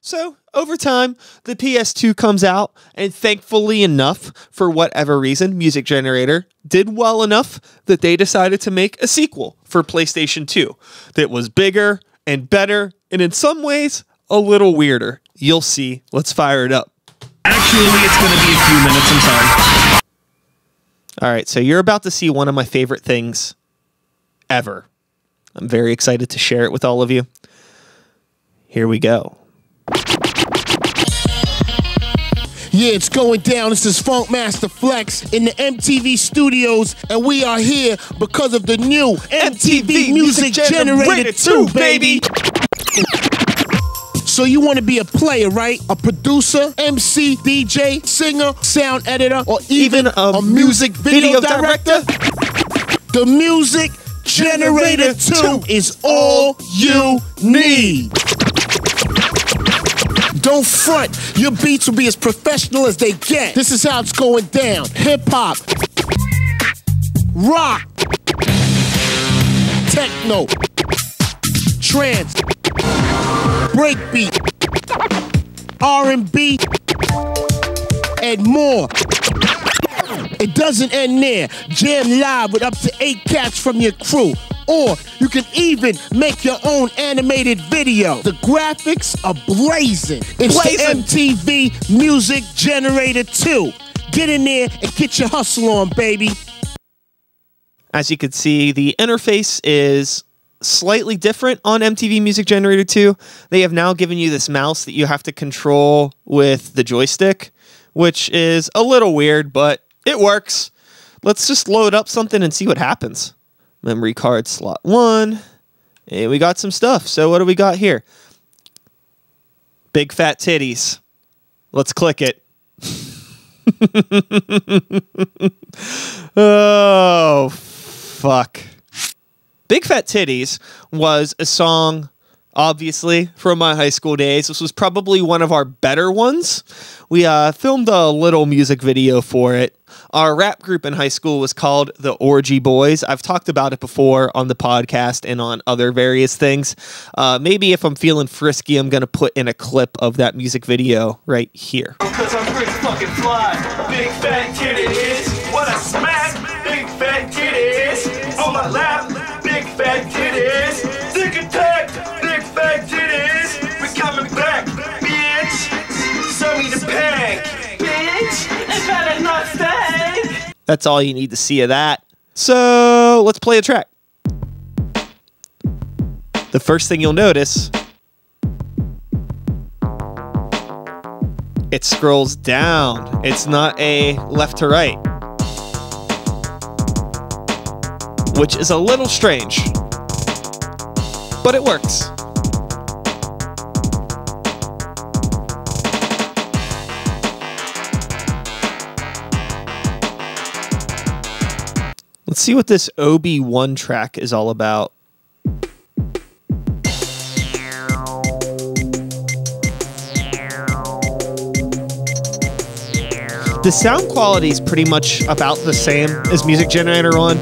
So, over time, the PS2 comes out, and thankfully enough, for whatever reason, Music Generator did well enough that they decided to make a sequel for PlayStation 2 that was bigger and better, and in some ways, a little weirder. You'll see. Let's fire it up. Actually, it's going to be a few minutes. I'm sorry. All right, so you're about to see one of my favorite things ever. I'm very excited to share it with all of you. Here we go. Yeah, it's going down. This is Funk Master Flex in the MTV studios, and we are here because of the new MTV Music Generator 2, baby. So you want to be a player, right? A producer, MC, DJ, singer, sound editor, or even a music video director? The Music Generator 2 is all you need. Don't front. Your beats will be as professional as they get. This is how it's going down. Hip-hop, rock, techno, trance, breakbeat, R&B, and more. It doesn't end there. Jam live with up to 8 cats from your crew. Or you can even make your own animated video. The graphics are blazing. It's the MTV Music Generator 2. Get in there and get your hustle on, baby. As you can see, the interface is slightly different on MTV Music Generator 2. They have now given you this mouse that you have to control with the joystick, which is a little weird, but it works. Let's just load up something and see what happens. Memory card slot 1. And we got some stuff. So what do we got here? Big fat titties. Let's click it. Oh, fuck. Big Fat Titties was a song, obviously, from my high school days. This was probably one of our better ones. We filmed a little music video for it. Our rap group in high school was called the Orgy Boys. I've talked about it before on the podcast and on other various things. Maybe if I'm feeling frisky, I'm going to put in a clip of that music video right here. Cause I'm pretty fucking fly. Big fat titties. What a smack. Big fat titties. On my lap. Big fat titties. Sick attack. Big fat titties. We coming back, bitch. Show me the peg, bitch. It better not stay. That's all you need to see of that. So let's play a track. The first thing you'll notice, it scrolls down. It's not a left to right, which is a little strange, but it works. Let's see what this OB1 track is all about. The sound quality is pretty much about the same as Music Generator 1.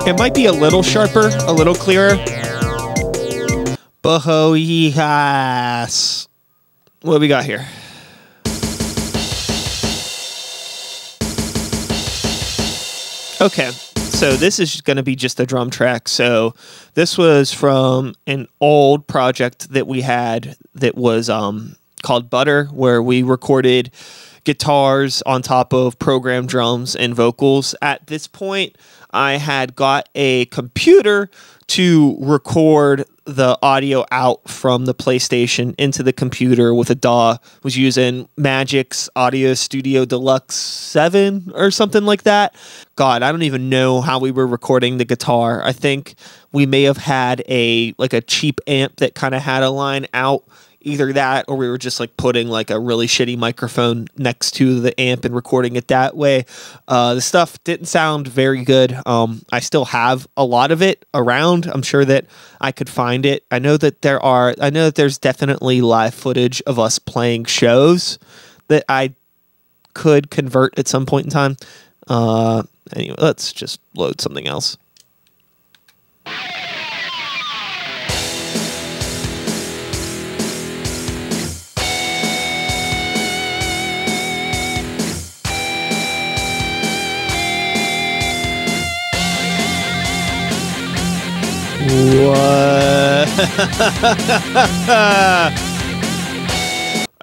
It might be a little sharper, a little clearer. Yes. What do we got here? Okay, so this is going to be just a drum track. So this was from an old project that we had that was called Butter, where we recorded guitars on top of programmed drums and vocals. At this point, I had got a computer to record the audio out from the PlayStation into the computer with a DAW. Was using Magic's Audio Studio Deluxe 7 or something like that. God, I don't even know how we were recording the guitar. I think we may have had a cheap amp that kind of had a line out. Either that or we were just like putting like a really shitty microphone next to the amp and recording it that way. The stuff didn't sound very good. I still have a lot of it around. I'm sure that I could find it. I know that there's definitely live footage of us playing shows that I could convert at some point in time. Anyway, let's just load something else. What?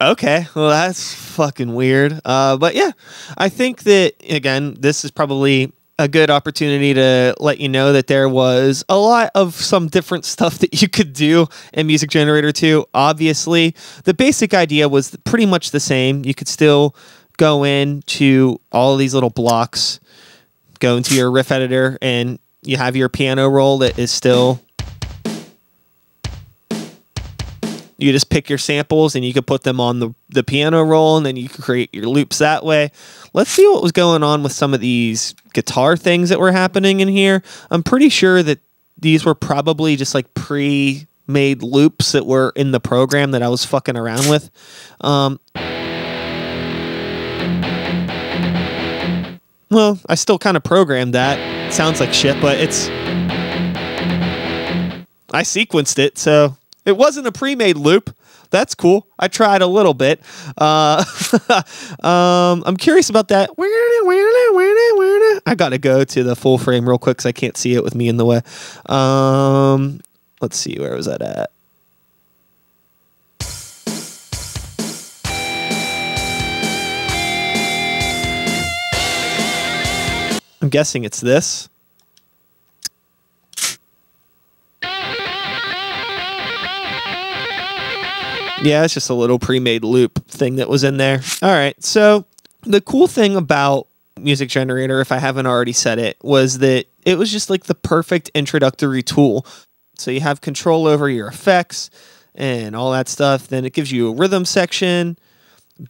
Okay, well that's fucking weird. But yeah, I think that again, this is probably a good opportunity to let you know that there was a lot of some different stuff that you could do in Music Generator 2. Obviously, the basic idea was pretty much the same. You could still go into all of these little blocks, go into your riff editor, and you have your piano roll that is still... You just pick your samples and you could put them on the piano roll, and then you can create your loops that way. Let's see what was going on with some of these guitar things that were happening in here. I'm pretty sure that these were probably just like pre-made loops that were in the program that I was fucking around with. Well, I still kind of programmed that. It sounds like shit, but I sequenced it, so... It wasn't a pre-made loop. That's cool. I tried a little bit. I'm curious about that. I got to go to the full frame real quick because I can't see it with me in the way. Let's see. Where was that at? I'm guessing it's this. Yeah, it's just a little pre-made loop thing that was in there. All right, so the cool thing about Music Generator, if I haven't already said it, was that it was just like the perfect introductory tool. So you have control over your effects and all that stuff. Then it gives you a rhythm section,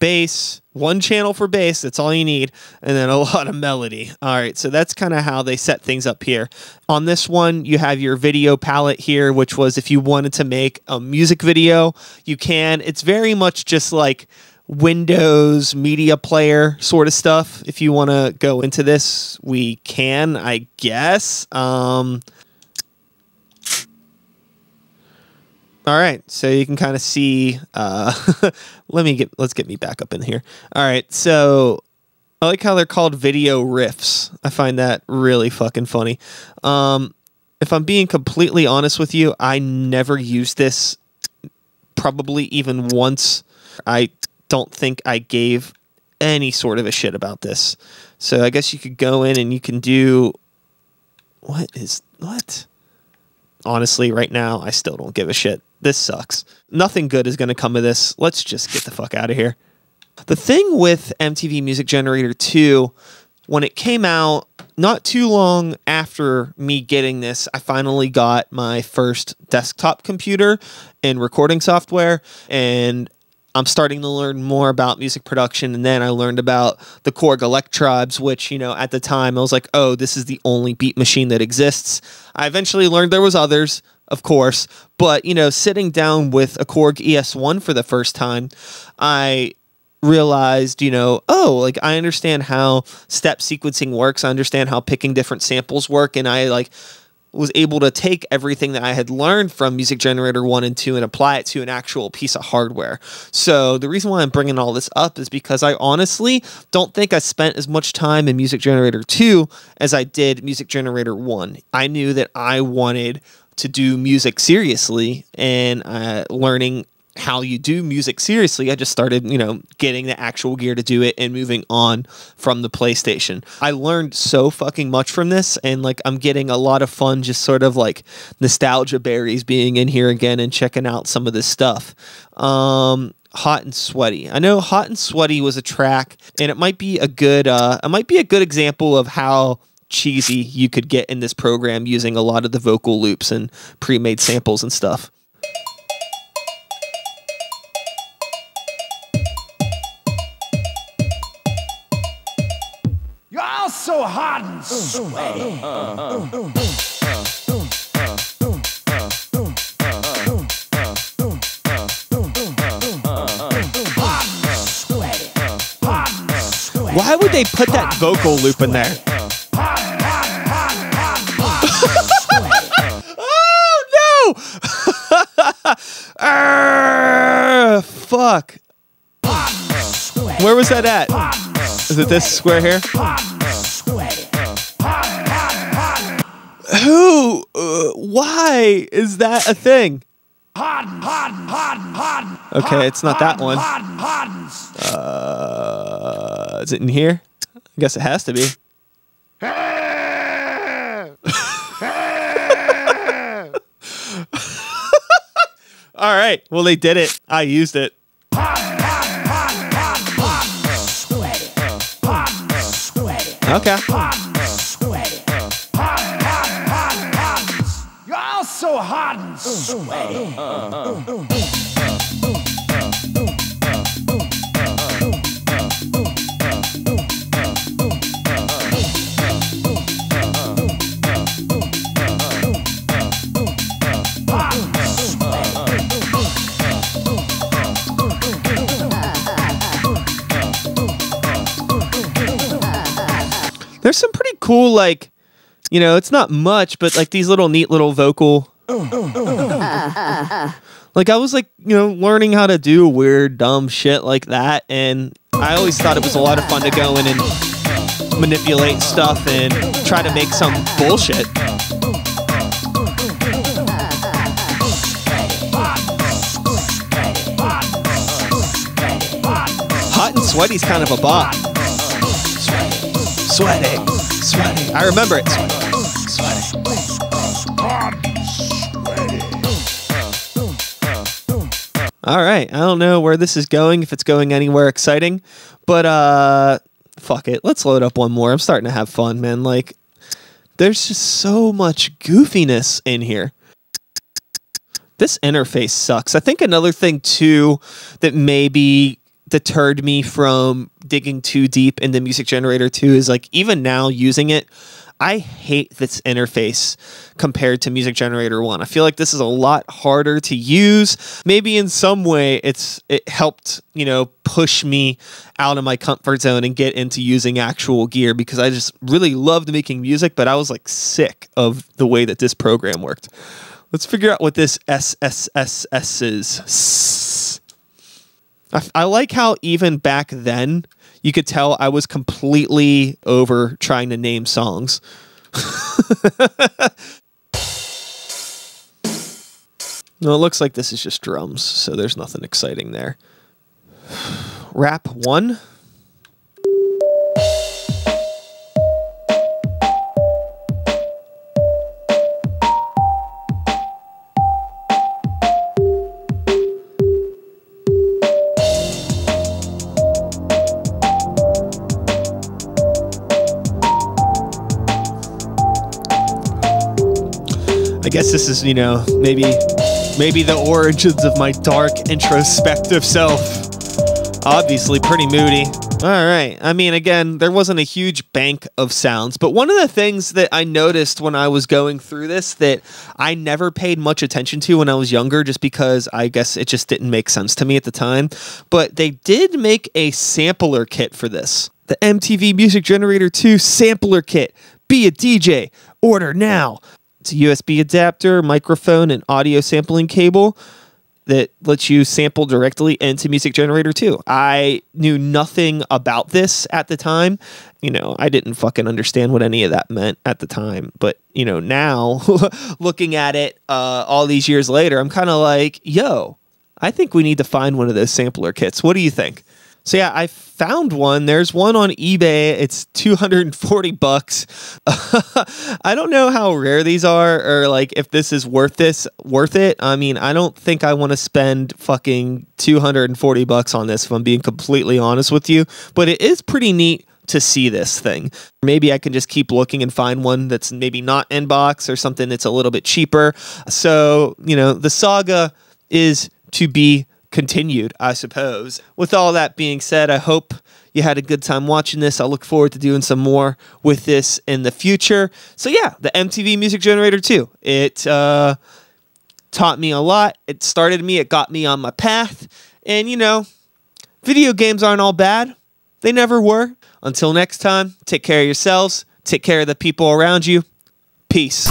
bass, one channel for bass, that's all you need, and then a lot of melody. All right, so that's kind of how they set things up here. On this one, you have your video palette here, which was if you wanted to make a music video, you can. It's very much just like Windows media player sort of stuff. If you want to go into this, we can, I guess. All right, so you can kind of see, let's get me back up in here. All right, so I like how they're called video riffs. I find that really fucking funny. If I'm being completely honest with you, I never used this probably even once. I don't think I gave any sort of a shit about this. So I guess you could go in and you can do, what? Honestly, right now, I still don't give a shit. This sucks. Nothing good is going to come of this. Let's just get the fuck out of here. The thing with MTV Music Generator 2, when it came out, not too long after me getting this, I finally got my first desktop computer and recording software, and I'm starting to learn more about music production, and then I learned about the Korg Electrobes, which, you know, at the time I was like, oh, this is the only beat machine that exists. I eventually learned there was others, of course, but, you know, sitting down with a Korg ES1 for the first time, I realized, you know, oh, like I understand how step sequencing works. I understand how picking different samples work, and I like was able to take everything that I had learned from Music Generator 1 and 2 and apply it to an actual piece of hardware. So the reason why I'm bringing all this up is because I honestly don't think I spent as much time in Music Generator 2 as I did Music Generator 1. I knew that I wanted to do music seriously, and learning how you do music seriously, I just started, you know, getting the actual gear to do it and moving on from the PlayStation. I learned so fucking much from this, and like I'm getting a lot of fun just sort of like nostalgia berries being in here again and checking out some of this stuff. Hot and Sweaty. I know Hot and Sweaty was a track, and it might be a good example of how cheesy you could get in this program using a lot of the vocal loops and pre-made samples and stuff. You're all so hot and sweaty. Why would they put that vocal loop in there? Oh no! Fuck. Where was that at? Is it this square here? Who? Why is that a thing? Okay, it's not that one. Is it in here? I guess it has to be. All right. Well, they did it. I used it. Okay. You're all so hot and sweaty. There's some pretty cool, like, you know, it's not much, but like these little neat little vocal. Like I was like, you know, learning how to do weird, dumb shit like that. And I always thought it was a lot of fun to go in and manipulate stuff and try to make some bullshit. Hot and Sweaty's kind of a bop. Sweaty. I remember it. Sweaty. All right. I don't know where this is going, if it's going anywhere exciting, but fuck it. Let's load up one more. I'm starting to have fun, man. Like, there's just so much goofiness in here. This interface sucks. I think another thing, too, that maybe deterred me from digging too deep into Music Generator 2 is like even now using it, I hate this interface compared to Music Generator 1. I feel like this is a lot harder to use. Maybe in some way it helped, you know, push me out of my comfort zone and get into using actual gear because I just really loved making music, but I was like sick of the way that this program worked. Let's figure out what this SSSS is. I like how even back then you could tell I was completely over trying to name songs. No, it looks like this is just drums, so there's nothing exciting there. Rap 1. I guess this is, you know, maybe the origins of my dark introspective self. Obviously pretty moody. All right. I mean, again, there wasn't a huge bank of sounds, but one of the things that I noticed when I was going through this that I never paid much attention to when I was younger, just because I guess it just didn't make sense to me at the time, but they did make a sampler kit for this. The MTV Music Generator 2 sampler kit. Be a DJ. Order now. It's a USB adapter, microphone, and audio sampling cable that lets you sample directly into Music Generator 2. I knew nothing about this at the time. You know, I didn't fucking understand what any of that meant at the time. But, you know, now, looking at it all these years later, I'm kind of like, yo, I think we need to find one of those sampler kits. What do you think? So yeah, I found one. There's one on eBay. It's $240. I don't know how rare these are or like if this is worth it. I mean, I don't think I want to spend fucking $240 on this if I'm being completely honest with you, but it is pretty neat to see this thing. Maybe I can just keep looking and find one that's maybe not in box or something that's a little bit cheaper. So, you know, the saga is to be continued, I suppose. With all that being said, I hope you had a good time watching this. I look forward to doing some more with this in the future. So yeah, the MTV Music Generator 2. It taught me a lot. It started me. It got me on my path. And, you know, video games aren't all bad. They never were. Until next time, take care of yourselves. Take care of the people around you. Peace.